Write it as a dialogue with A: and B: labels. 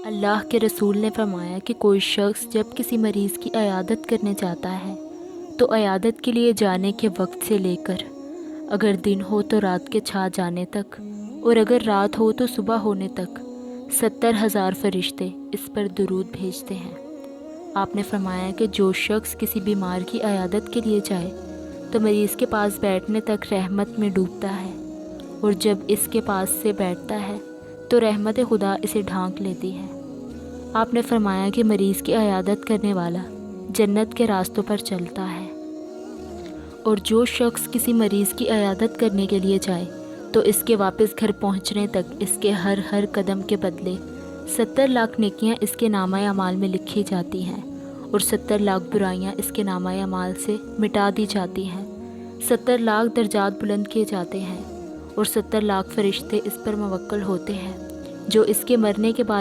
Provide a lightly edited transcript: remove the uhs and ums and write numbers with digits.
A: اللہ کے رسول نے فرمایا کہ کوئی شخص جب کسی مریض کی عیادت کرنے جاتا ہے تو عیادت کے لیے جانے کے وقت سے لے کر اگر دن ہو تو رات کے چھا جانے تک اور اگر رات ہو تو صبح ہونے تک 70,000 فرشتے اس پر درود بھیجتے ہیں۔ آپ نے فرمایا کہ جو شخص کسی بیمار کی عیادت کے لیے جائے تو مریض کے پاس بیٹھنے تک رحمت میں ڈوبتا ہے، اور جب اس کے پاس سے بیٹھتا ہے تو رحمت خدا اسے ڈھانک لیتی ہے۔ آپ نے فرمایا کہ مریض کی عیادت کرنے والا جنت کے راستوں پر چلتا ہے، اور جو شخص کسی مریض کی عیادت کرنے کے لیے جائے تو اس کے واپس گھر پہنچنے تک اس کے ہر قدم کے بدلے 70 لاکھ نیکیاں اس کے نامہ اعمال میں لکھی جاتی ہیں، اور 70 لاکھ برائیاں اس کے نامہ اعمال سے مٹا دی جاتی ہیں۔ 70 لاکھ درجات بلند کیے جاتے ہیں، اور 70 لاکھ فرشتے اس پر موکل ہوتے ہیں جو اس کے مرنے کے بعد